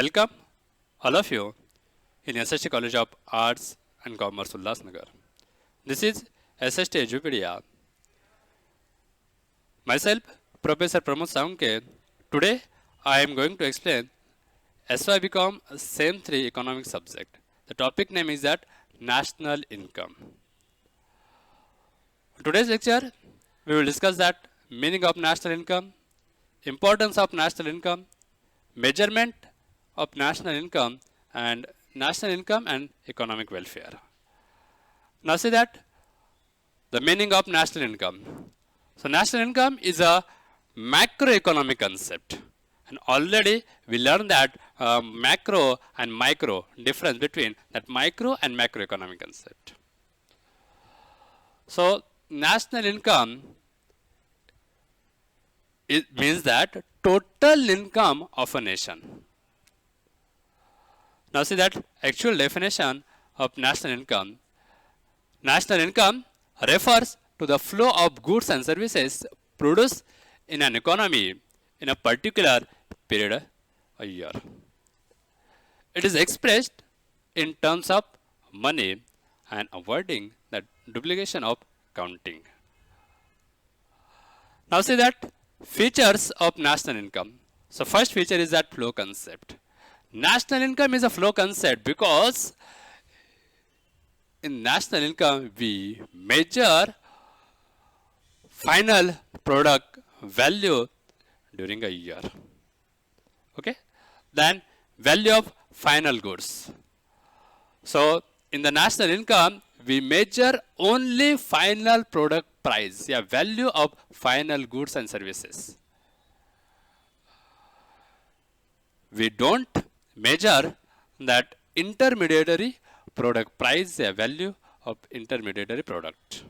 Welcome, all of you, in SST College of Arts and Commerce, Ulhasnagar. This is SST Edupedia. Myself, Professor Pramod Saunke. Today, I am going to explain SYBCom Same 3 economic subject. The topic name is that National Income. Today's lecture, we will discuss that meaning of national income, importance of national income, measurement of national income and economic welfare. Now see that the meaning of national income. So national income is a macroeconomic concept, and already we learned that macro and micro difference between that micro and macroeconomic concept. So national income, it means that total income of a nation. Now see that actual definition of national income. National income refers to the flow of goods and services produced in an economy in a particular period a year. It is expressed in terms of money and avoiding the duplication of counting. Now see that features of national income. So first feature is that flow concept. National income is a flow concept because in national income we measure final product value during a year. Okay? Then value of final goods. So in the national income we measure only final product price, value of final goods and services. We don't measure that intermediary product price, value of intermediary product.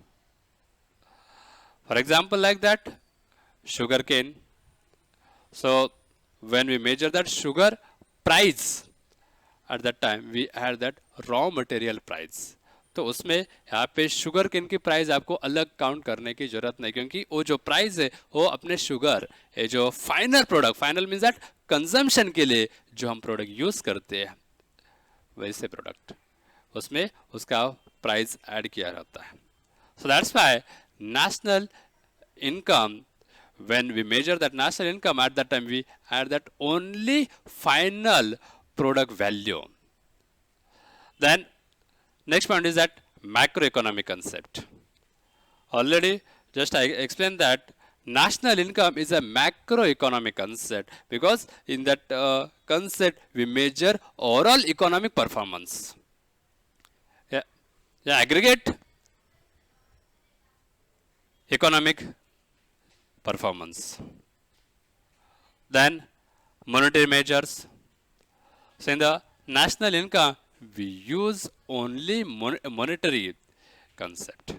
For example, like that, sugarcane. So when we measure that sugar price, at that time we add that raw material price. तो उसमें यहाँ पे sugar cane की price आपको अलग count करने की जरूरत नहीं, क्योंकि वो जो प्राइस है वो अपने शुगर ये जो final product, final means that consumption के लिए जो हम प्रोडक्ट यूज करते हैं वैसे प्रोडक्ट, उसमें उसका प्राइस ऐड किया रहता है. So that's why national income, when we measure that national income, at that time we add that only final product value. Then next point is that macroeconomic concept. Already just I explained that national income is a macroeconomic concept because in that concept we measure overall economic performance. Aggregate economic performance. Then monetary measures. So in the national income we use only monetary concept,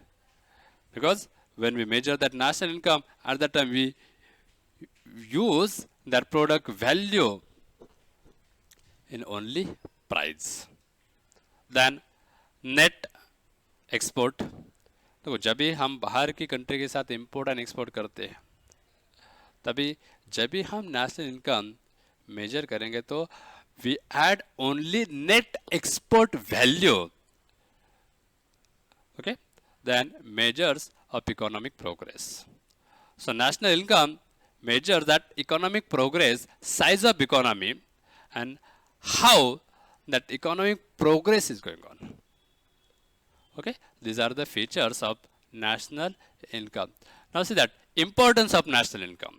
because when we measure that national income, at that time we use that product value in only price. Then net export. तो जब भी हम बाहर की country के साथ import and export करते हैं, तभी जब भी हम नेशनल इनकम मेजर करेंगे तो we add only net export value. Okay? Then measures of economic progress. So national income measures that economic progress, size of economy, and how that economic progress is going on. Okay? These are the features of national income. Now see that importance of national income.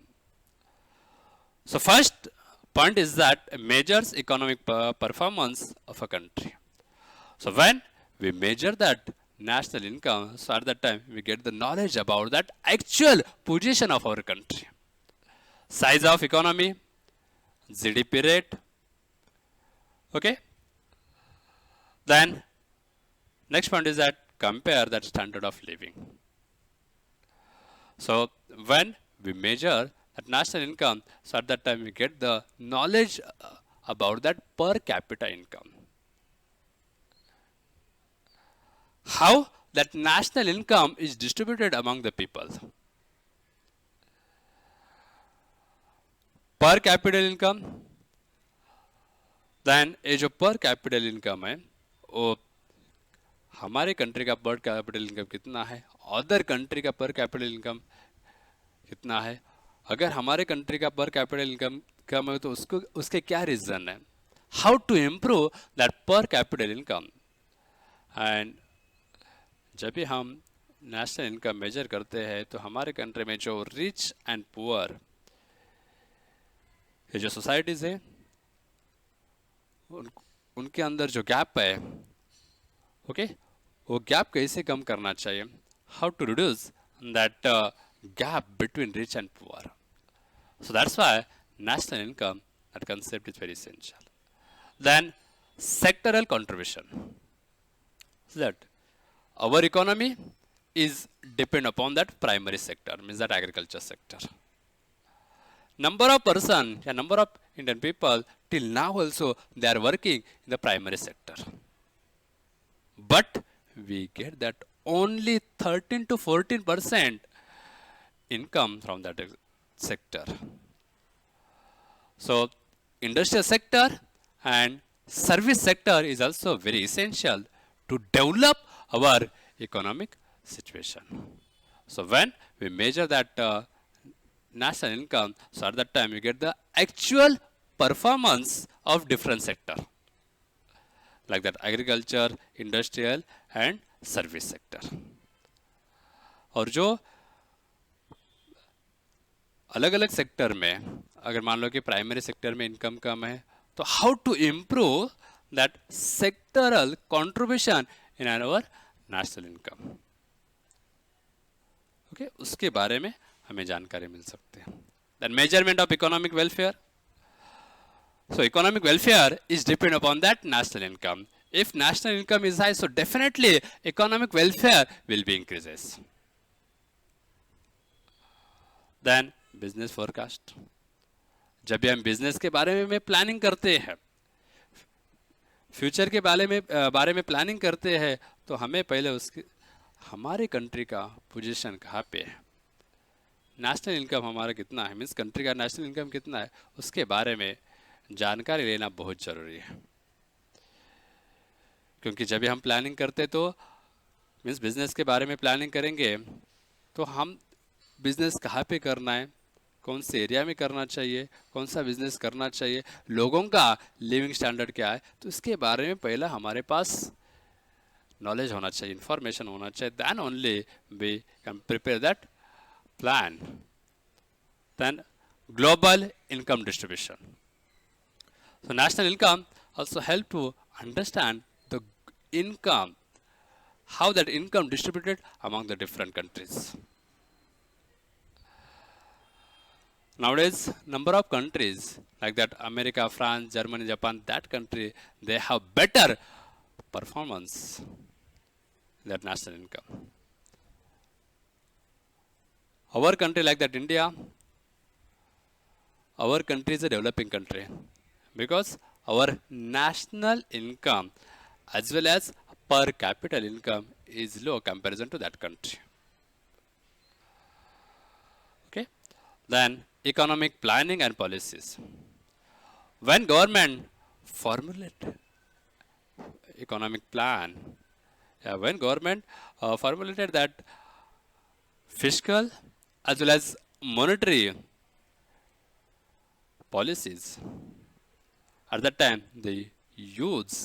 So first point is that measures economic performance of a country. So when we measure that national income, so at that time we get the knowledge about that actual position of our country. Size of economy, GDP rate. Okay? Then next point is that compare that standard of living. So when we measure that national income, so at that time we get the knowledge about that per capita income. How that national income is distributed among the people. Per capita income, then ये जो पर capital income है वो हमारे country का पर capital income कितना है, अदर कंट्री का पर कैपिटल इनकम कितना है। अगर हमारे कंट्री का पर कैपिटल इनकम कम है तो उसको उसके क्या रीजन है, हाउ टू इम्प्रूव दैट पर कैपिटल इनकम। एंड जब भी हम नेशनल इनकम मेजर करते हैं तो हमारे कंट्री में जो रिच एंड पुअर ये जो सोसाइटीज है उनके अंदर जो गैप है, ओके, वो गैप कैसे कम करना चाहिए, how to reduce that gap between rich and poor. So that's why national income, that concept is very essential. Then sectoral contribution. So that our economy is depend upon that primary sector, means that agriculture sector. Number of person, yeah, number of Indian people till now also they are working in the primary sector. But we get that only 13 to 14% income from that sector. So industrial sector and service sector is also very essential to develop our economic situation. So when we measure that national income, so at that time we get the actual performance of different sector, like that agriculture, industrial and service sector. और जो अलग अलग sector में अगर मान लो कि primary sector में इनकम कम है तो how to improve that sectoral contribution in our national income, okay, उसके बारे में हमें जानकारी मिल सकती है। Then measurement of economic welfare. So economic welfare is depend upon that national income. If national income is high, so definitely economic welfare will be increases. Then business forecast. जब भी हम बिजनेस के बारे में प्लानिंग करते हैं, future के बारे में प्लानिंग करते हैं तो हमें पहले उसके हमारे कंट्री का पोजीशन कहाँ पे है, नेशनल इनकम हमारा कितना है, मीन्स कंट्री का नेशनल इनकम कितना है, उसके बारे में जानकारी लेना बहुत ज़रूरी है। क्योंकि जब भी हम प्लानिंग करते तो मीन्स बिजनेस के बारे में प्लानिंग करेंगे तो हम बिजनेस कहाँ पे करना है, कौन से एरिया में करना चाहिए, कौन सा बिजनेस करना चाहिए, लोगों का लिविंग स्टैंडर्ड क्या है, तो इसके बारे में पहला हमारे पास नॉलेज होना चाहिए, इंफॉर्मेशन होना चाहिए, then only we can prepare that plan. Then global income distribution. So national income also help to understand the income, how that income distributed among the different countries. Nowadays, number of countries like that America, France, Germany, Japan, that country, they have better performance in that national income. Our country like that India, our country is a developing country, because our national income as well as per capita income is low comparison to that country. Okay, then economic planning and policies. When government formulate economic plan, when government formulated that fiscal as well as monetary policies, at that time they use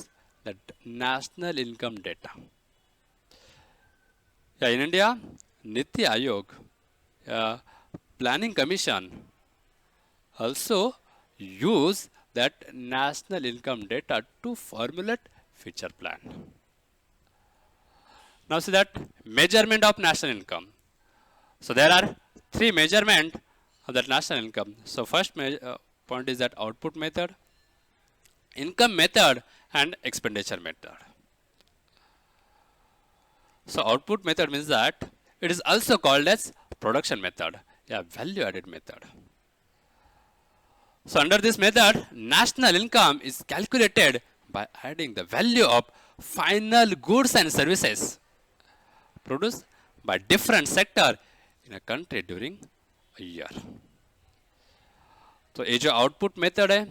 that national income data. In India, Niti Aayog, Planning Commission also use that national income data to formulate future plan. Now see that measurement of national income. So there are three measurement of that national income. So first point is that output method, income method and expenditure method. So output method means that it is also called as production method, value added method. So under this method, national income is calculated by adding the value of final goods and services produced by different sector in a country during a year. तो ये जो output method है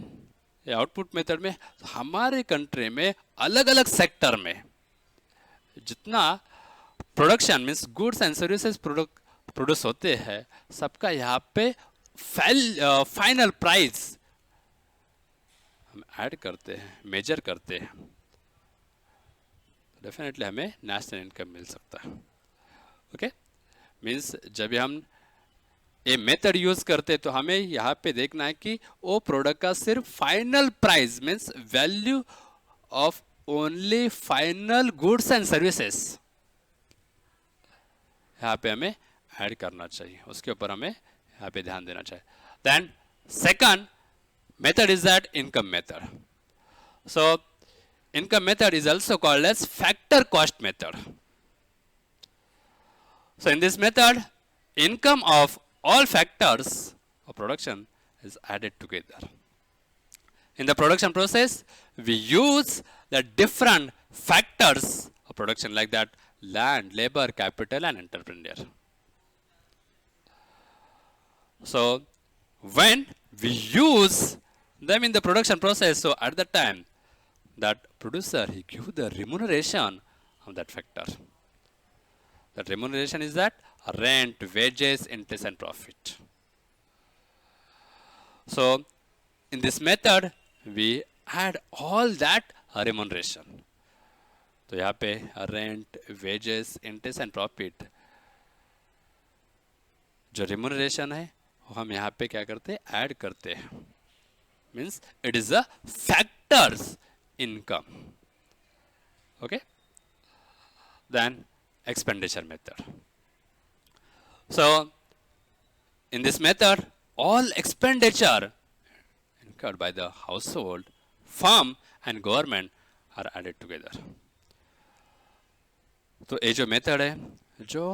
output method में हमारे country में अलग अलग sector में जितना production means goods and services produce होते हैं, सबका यहाँ पे फाइनल प्राइस हम ऐड करते हैं, मेजर करते हैं, डेफिनेटली हमें नेशनल इनकम मिल सकता है। ओके, मीन्स जब हम ये मेथड यूज करते तो हमें यहाँ पे देखना है कि वो प्रोडक्ट का सिर्फ final price means value of only final goods and services यहाँ पे हमें ऐड करना चाहिए, उसके ऊपर हमें यहाँ पे ध्यान देना चाहिए। Then second method is that income method. So income method is also called as factor cost method. So in this method, income of all factors of production is added together. In the production process, we use the different factors of production like that land, labor, capital and entrepreneur. So when we use them in the production process, so at the time that producer he give the remuneration of that factor. That remuneration is that rent, wages, interest and profit. So in this method we add all that remuneration. तो यहाँ पे rent, wages, interest and profit जो remuneration है वो हम यहाँ पे क्या करते हैं, ऐड करते हैं। Means it is a factors income. Okay, then expenditure method. So in this method all expenditure incurred by the household, firm and government are added together. तो ये जो मेथड है, जो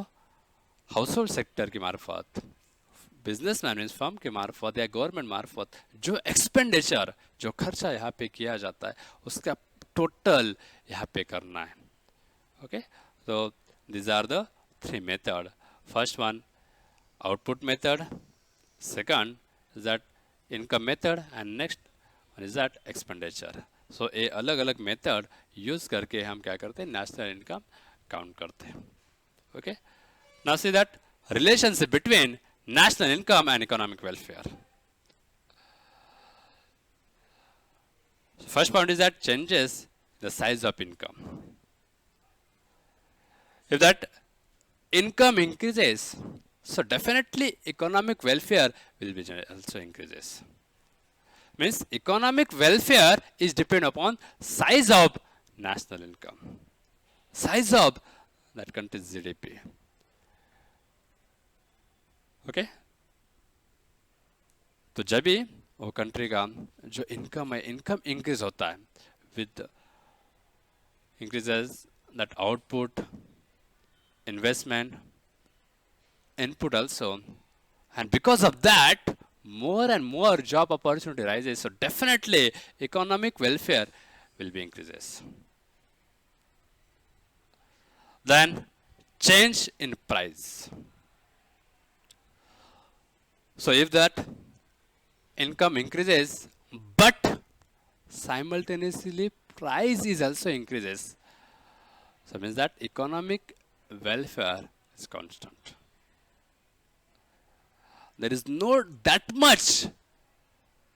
हाउसहोल्ड सेक्टर की मार्फत, बिजनेसमैन मीन्स फर्म के मार्फत या गवर्नमेंट मार्फत जो एक्सपेंडिचर, जो खर्चा यहाँ पे किया जाता है, उसका टोटल यहाँ पे करना है। ओके, तो these are the three method. First one output method, second is that income method and next one is that expenditure. So ये अलग अलग मेथड यूज करके हम क्या करते हैं, नेशनल इनकम काउंट करते हैं। Okay, now see that relationship between national income and economic welfare. First point is that changes the size of income. If that income increases, so definitely economic welfare will be also increases. Means economic welfare is depend upon size of national income, size of that country's GDP. Okay, तो जब भी वो country का जो income है, income increase होता है with increases that output, investment, input also, and because of that more and more job opportunity rises, so definitely economic welfare will be increases. Then change in price. So if that income increases but simultaneously price is also increases, so means that economic welfare is constant. There is no that much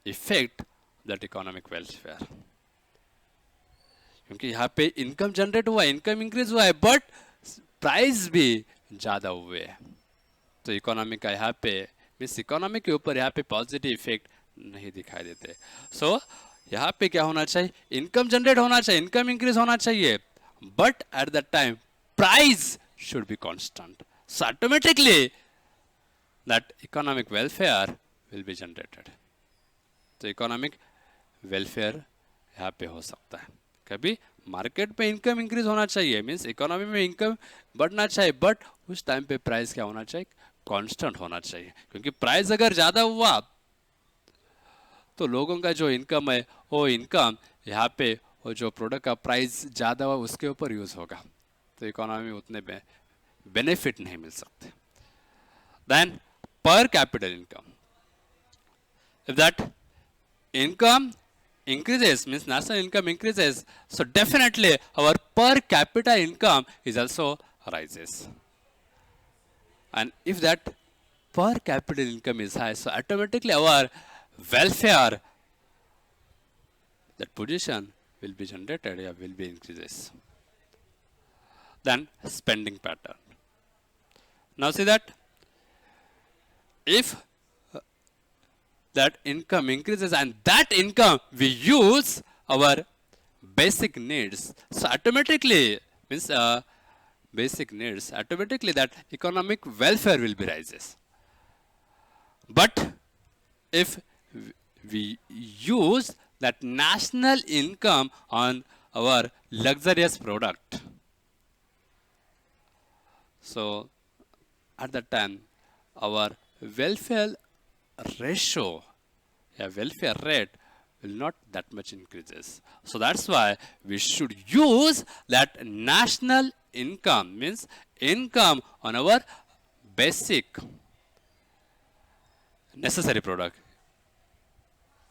effect that economic welfare, क्योंकि यहाँ पे income generate हुआ है, income increase हुआ है, but price भी ज्यादा हुए हैं, तो इकोनॉमी का यहाँ पे मीन्स इकोनॉमी के ऊपर यहाँ पे पॉजिटिव इफेक्ट नहीं दिखाई देते। सो यहाँ पे क्या होना चाहिए, इनकम जनरेट होना चाहिए, इनकम इंक्रीज होना चाहिए, but at the time price should be constant, so automatically that economic welfare will be generated. तो इकोनॉमिक वेलफेयर यहाँ पे हो सकता है। कभी मार्केट पे इनकम इंक्रीज होना चाहिए, मीन्स इकोनॉमी में इनकम बढ़ना चाहिए, बट उस टाइम पे प्राइस क्या होना चाहिए, कांस्टेंट होना चाहिए, क्योंकि प्राइस अगर ज़्यादा हुआ तो लोगों का जो इनकम है वो इनकम यहाँ पे वो जो प्रोडक्ट का प्राइस ज़्यादा हुआ उसके ऊपर यूज़ होगा, तो इकोनॉमी में उतने बेनिफिट नहीं मिल सकते। Then per capita income. If that income increases, means national income increases, so definitely our per capita income is also rises. And if that per capita income is high, so automatically our welfare, that position will be generated, yeah, will be increases. Then spending pattern. Now see that if that income increases and that income we use our basic needs, so automatically means basic needs, automatically that economic welfare will be rises. But if we use that national income on our luxurious product, so at that time our welfare ratio, yeah, welfare rate will not that much increases. So that's why we should use that national income, means income on our basic necessary product.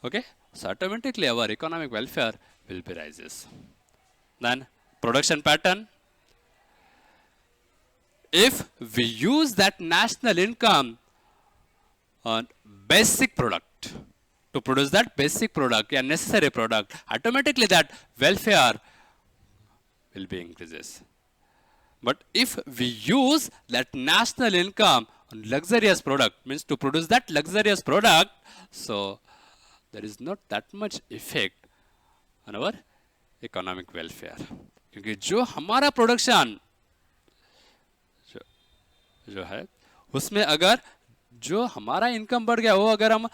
Okay, so automatically our economic welfare will be rises. Then production pattern. If we use that national income on basic product to produce that basic product, a necessary product, automatically that welfare will be increases. But if we use that national income on luxurious product, means to produce that luxurious product, so there is not that much effect on our economic welfare. क्योंकि जो हमारा production जो है उसमें अगर जो हमारा income बढ़ गया, वो अगर हम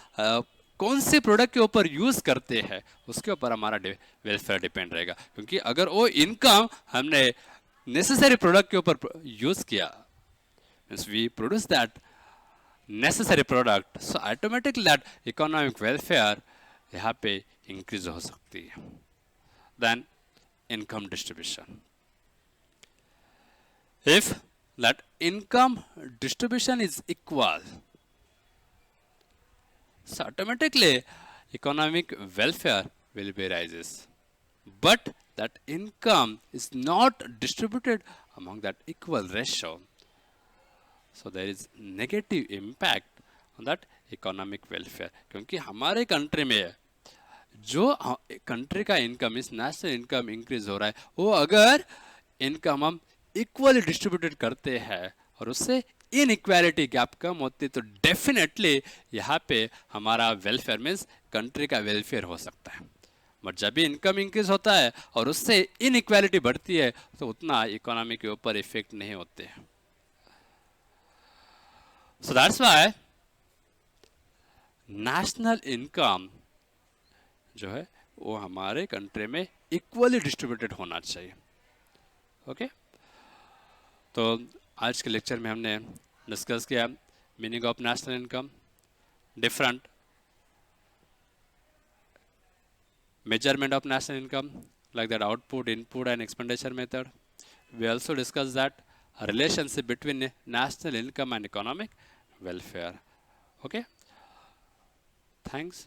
कौन से प्रोडक्ट के ऊपर यूज करते हैं उसके ऊपर हमारा वेलफेयर डिपेंड रहेगा. क्योंकि अगर वो इनकम हमने नेसेसरी प्रोडक्ट के ऊपर यूज किया, means we produce that necessary product, so automatically that economic welfare यहाँ पे इंक्रीज हो सकती है. Then income distribution. If that income distribution is equal, so automatically economic welfare will be rises. But that income is not distributed among that equal ratio, so there is negative impact on that economic welfare. क्योंकि हमारे country में जो country का income, इस national income increase हो रहा है, वो अगर इनकम हम इक्वली डिस्ट्रीब्यूटेड करते हैं और उससे इनइक्वालिटी गैप कम होती है, तो डेफिनेटली यहाँ पे हमारा वेलफेयर मीन्स कंट्री का वेलफेयर हो सकता है. बट जब भी इनकम इंक्रीज होता है और उससे इनइक्वालिटी बढ़ती है, तो उतना इकोनॉमी के ऊपर इफेक्ट नहीं होते हैं. So that's why national income जो है वो हमारे कंट्री में इक्वली डिस्ट्रीब्यूटेड होना चाहिए. ओके तो आज के लेक्चर में हमने डिस्कस किया meaning of national income, different measurement of national income like that output, input and expenditure method. We also discussed that a relationship between national income and economic welfare. Okay, thanks.